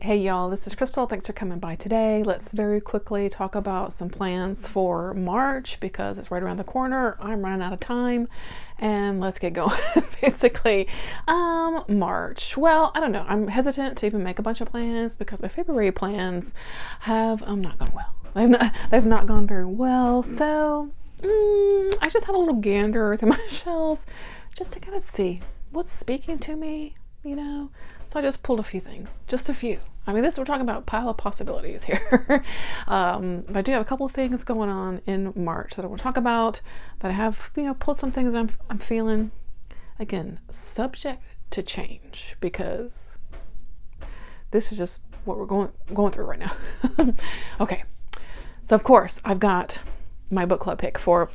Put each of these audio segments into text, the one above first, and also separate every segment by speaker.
Speaker 1: Hey y'all, this is Crystal. Thanks for coming by today. Let's very quickly talk about some plans for March because it's right around the corner. I'm running out of time and let's get going. Basically, March. Well, I don't know. I'm hesitant to even make a bunch of plans because my February plans have not gone well. They've not gone very well. So I just had a little gander through my shelves just to kind of see what's speaking to me, So I just pulled a few things, just a few. I mean, we're talking about a pile of possibilities here. But I do have a couple of things going on in March that I want to talk about, that I have, pulled some things I'm feeling, again, subject to change, because this is just what we're going through right now. Okay. So of course I've got my book club pick for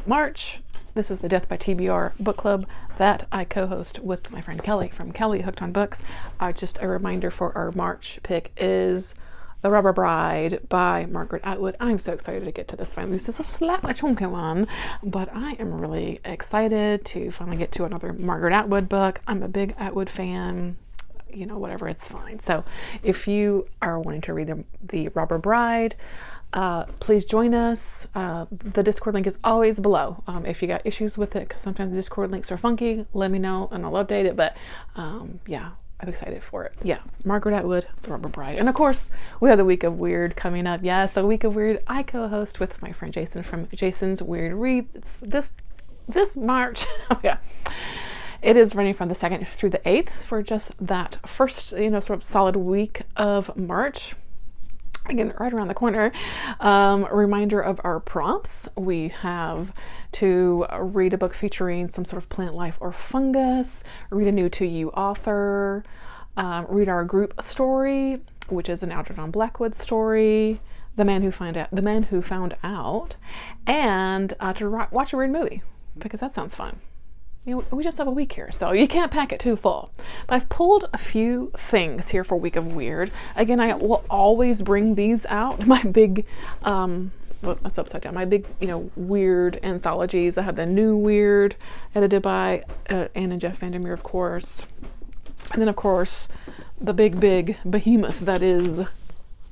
Speaker 1: March. This is the By TBR book club that I co-host with my friend Kelly from Kelly Hooked on Books. Just a reminder for our March pick is The Rubber Bride by Margaret Atwood. I'm so excited to get to this finally. This is a slightly chunky one, but I am really excited to finally get to another Margaret Atwood book. I'm a big Atwood fan. Whatever, it's fine. So if you are wanting to read the Rubber Bride, please join us. The Discord link is always below. If you got issues with it, because sometimes the Discord links are funky, let me know and I'll update it. But yeah, I'm excited for it. Yeah, Margaret Atwood, The Rubber Bride. And of course, we have the Week of Weird coming up. Yes, the Week of Weird I co-host with my friend Jason from Jason's Weird Reads this March. Oh yeah. It is running from the 2nd through the 8th for just that first, sort of solid week of March. Again, right around the corner. A reminder of our prompts. We have to read a book featuring some sort of plant, life, or fungus, read a new to you author, read our group story, which is an Algernon Blackwood story, The Man Who Found Out, and to watch a weird movie, because that sounds fun. We just have a week here, so you can't pack it too full. But I've pulled a few things here for Week of Weird. Again, I will always bring these out. My big, that's upside down. My big, weird anthologies. I have the New Weird, edited by Anne and Jeff Vandermeer, of course. And then, of course, the big behemoth that is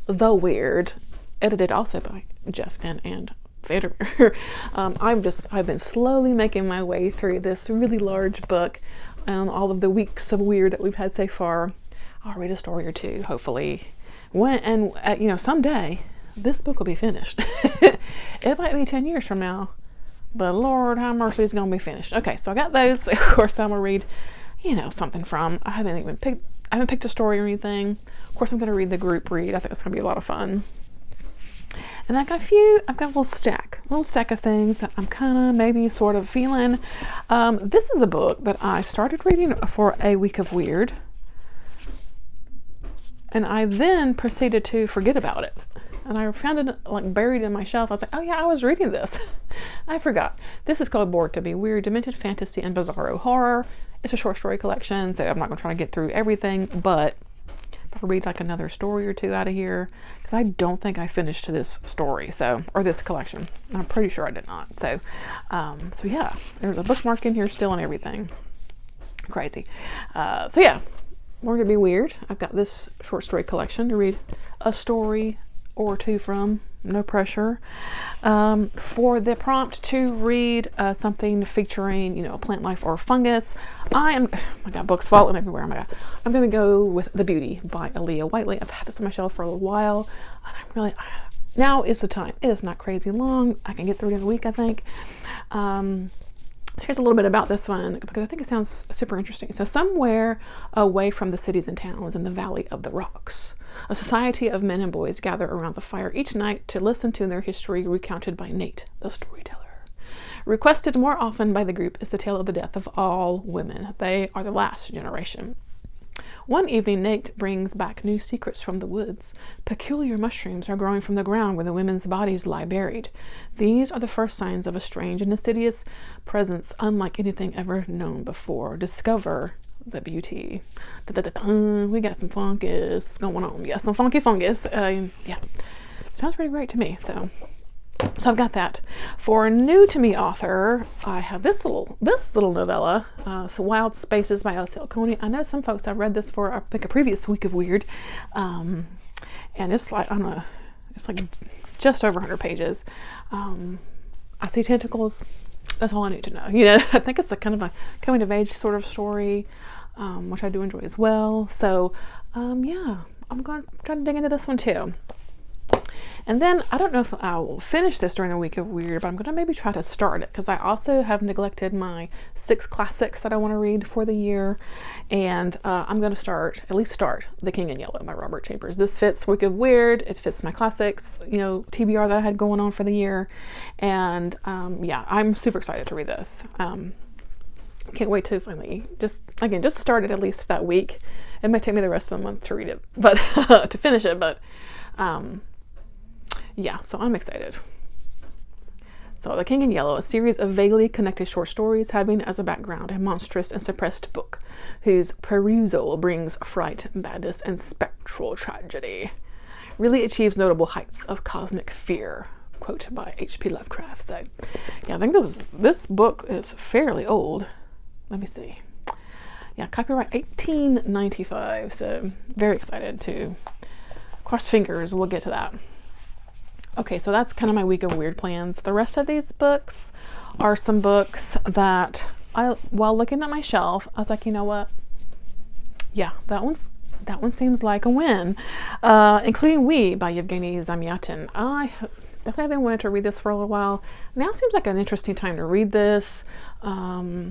Speaker 1: The Weird, edited also by Jeff and Anne Vandermeer. I've been slowly making my way through this really large book and all of the weeks of weird that we've had so far. I'll read a story or two, hopefully. Someday this book will be finished. It might be 10 years from now, but Lord have mercy, it's gonna be finished. Okay, so I got those. Of course, I'm gonna read, something from. I haven't picked a story or anything. Of course, I'm gonna read the group read. I think it's gonna be a lot of fun. And I've got a little stack of things that I'm kind of maybe sort of feeling. This is a book that I started reading for a Week of Weird, and I then proceeded to forget about it. And I found it like buried in my shelf. I was like, oh yeah, I was reading this. I forgot. This is called Born to Be Weird, Demented Fantasy and Bizarro Horror. It's a short story collection, so I'm not going to try to get through everything, but I'll read like another story or two out of here, because I don't think I finished this story, or this collection. I'm pretty sure I did not. So yeah, there's a bookmark in here still and everything. Crazy. So yeah, Born to Be Weird. I've got this short story collection to read a story or two from. No pressure. For the prompt to read something featuring, a plant, life, or fungus, I got books falling everywhere. I'm going to go with The Beauty by Aaliyah Whiteley. I've had this on my shelf for a little while, and now is the time. It is not crazy long. I can get through it in a week, I think. So here's a little bit about this one, because I think it sounds super interesting. So somewhere away from the cities and towns in the Valley of the Rocks, a society of men and boys gather around the fire each night to listen to their history recounted by Nate, the storyteller. Requested more often by the group is the tale of the death of all women. They are the last generation. One evening, Nate brings back new secrets from the woods. Peculiar mushrooms are growing from the ground where the women's bodies lie buried. These are the first signs of a strange and insidious presence unlike anything ever known before. Discover the beauty. We got some fungus going on. We got some funky fungus. Yeah, sounds pretty great to me. So So I've got that. For a new to me author, I have this little novella, so Wild Spaces by Elsie Coney. I know some folks have read this for, I think, a previous week of Weird, and it's like, I don't know, it's like just over 100 pages. I see tentacles. That's all I need to know. You know, I think it's a kind of a coming of age sort of story, which I do enjoy as well. So, yeah, I'm going to try to dig into this one too. And then I don't know if I will finish this during the week of Weird, but I'm going to maybe try to start it because I also have neglected my 6 classics that I want to read for the year. And I'm going to at least start The King in Yellow by Robert Chambers. This fits week of Weird. It fits my classics, you know, TBR that I had going on for the year. And yeah, I'm super excited to read this. Can't wait to finally just start it at least that week. It might take me the rest of the month to read it, but to finish it, but yeah, so I'm excited. So The King in Yellow, a series of vaguely connected short stories having as a background a monstrous and suppressed book whose perusal brings fright, madness, and spectral tragedy. Really achieves notable heights of cosmic fear. Quote by H.P. Lovecraft. So yeah, I think this book is fairly old. Let me see. Yeah, copyright 1895. So very excited to cross fingers. We'll get to that. Okay, so that's kind of my week of Weird plans. The rest of these books are some books that while looking at my shelf, I was like, you know what? Yeah, that one seems like a win. Including We by Yevgeny Zamyatin. I definitely have wanted to read this for a little while. Now seems like an interesting time to read this. I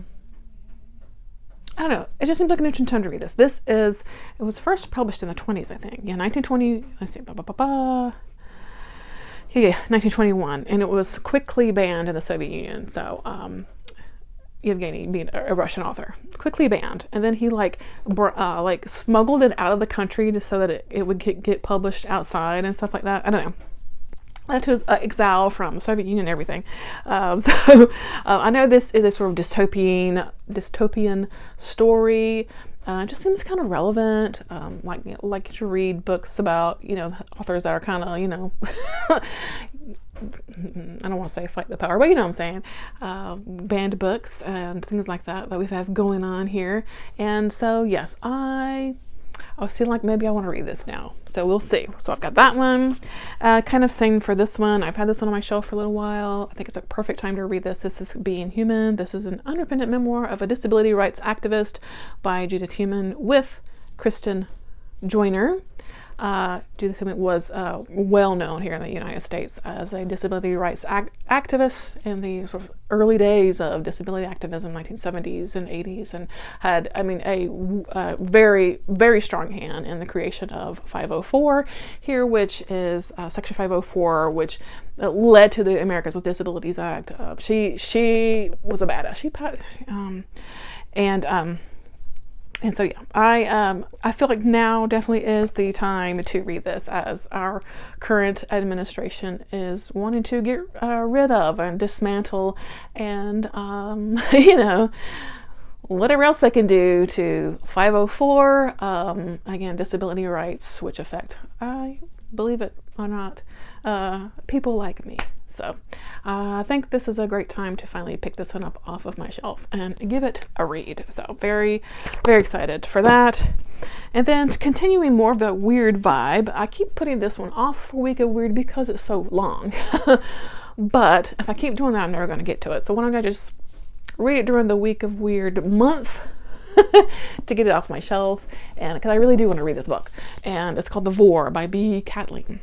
Speaker 1: don't know. It just seems like an interesting time to read this. It was first published in the 20s, I think. Yeah, 1920. Let's see. Yeah, 1921, and it was quickly banned in the Soviet Union. So, Yevgeny, being a Russian author, quickly banned, and then he like smuggled it out of the country just so that it would get published outside and stuff like that. I don't know. Led to his exile from the Soviet Union and everything. I know this is a sort of dystopian story. It just seems kind of relevant. Like to read books about, you know, authors that are kind of, you know, I don't want to say fight the power, but you know what I'm saying. Banned books and things like that we have going on here. And so, yes, I was feeling like maybe I want to read this now. So we'll see. So I've got that one. Kind of same for this one. I've had this one on my shelf for a little while. I think it's a perfect time to read this. This is Being Human. This is an independent memoir of a disability rights activist by Judith Heumann with Kristen Joyner. Judith Heumann was well known here in the United States as a disability rights activist in the sort of early days of disability activism, 1970s and 80s, and had, I mean, a very, very strong hand in the creation of 504 here, which is Section 504, which led to the Americans with Disabilities Act. She was a badass. And so, yeah, I feel like now definitely is the time to read this, as our current administration is wanting to get rid of and dismantle and, you know, whatever else they can do to 504, again, disability rights, which affect, I believe it or not, people like me. So I think this is a great time to finally pick this one up off of my shelf and give it a read. So very, very excited for that. And then continuing more of the weird vibe, I keep putting this one off for Week of Weird because it's so long. But if I keep doing that, I'm never going to get to it. So why don't I just read it during the Week of Weird month to get it off my shelf, and because I really do want to read this book. And it's called The Vor by B. Catlin.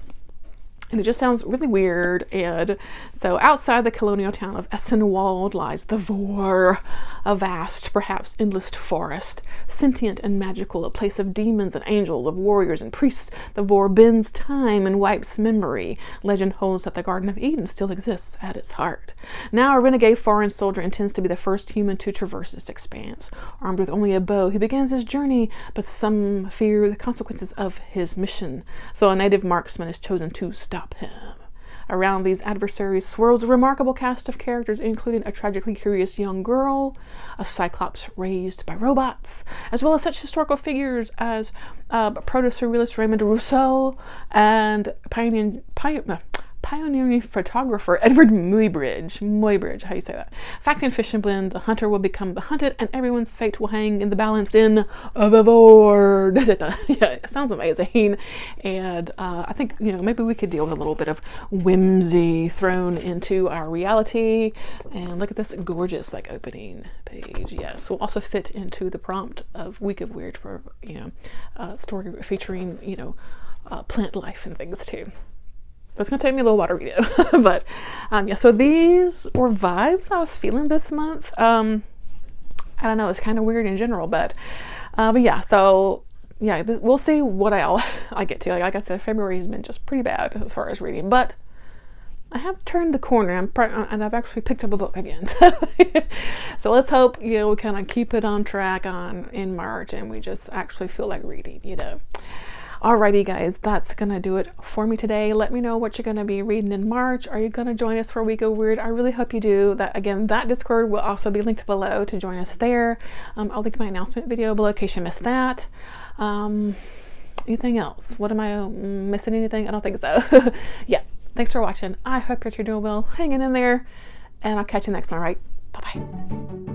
Speaker 1: And it just sounds really weird. And so outside the colonial town of Essenwald lies the Vor, a vast, perhaps endless forest, sentient and magical, a place of demons and angels, of warriors and priests. The Vor bends time and wipes memory. Legend holds that the Garden of Eden still exists at its heart. Now a renegade foreign soldier intends to be the first human to traverse this expanse. Armed with only a bow, he begins his journey, but some fear the consequences of his mission. So a native marksman is chosen to stop him. Around these adversaries swirls a remarkable cast of characters, including a tragically curious young girl, a cyclops raised by robots, as well as such historical figures as proto-surrealist Raymond Rousseau and pioneering pioneering photographer Edward Muybridge, how you say that? Fact and fiction blend, the hunter will become the hunted and everyone's fate will hang in the balance in the Lord. Yeah, it sounds amazing. And I think, you know, maybe we could deal with a little bit of whimsy thrown into our reality. And look at this gorgeous like opening page. Yes, will also fit into the prompt of Week of Weird for, you know, story featuring, you know, plant life and things too. But it's gonna take me a little while to read it. But yeah, so these were vibes I was feeling this month. I don't know, it's kind of weird in general, but yeah, so yeah, we'll see what I get to. Like I said, February's been just pretty bad as far as reading, but I have turned the corner and I've actually picked up a book again. So let's hope, you know, we kind of keep it on track in March and we just actually feel like reading, you know. Alrighty guys, that's gonna do it for me today. Let me know what you're gonna be reading in March. Are you gonna join us for a Week of Weird? I really hope you do. That again, that Discord will also be linked below to join us there. I'll link my announcement video below in case you missed that. Anything else? What am I missing? Anything? I don't think so. Yeah, thanks for watching. I hope that you're doing well, hanging in there, and I'll catch you next one. All right, bye bye.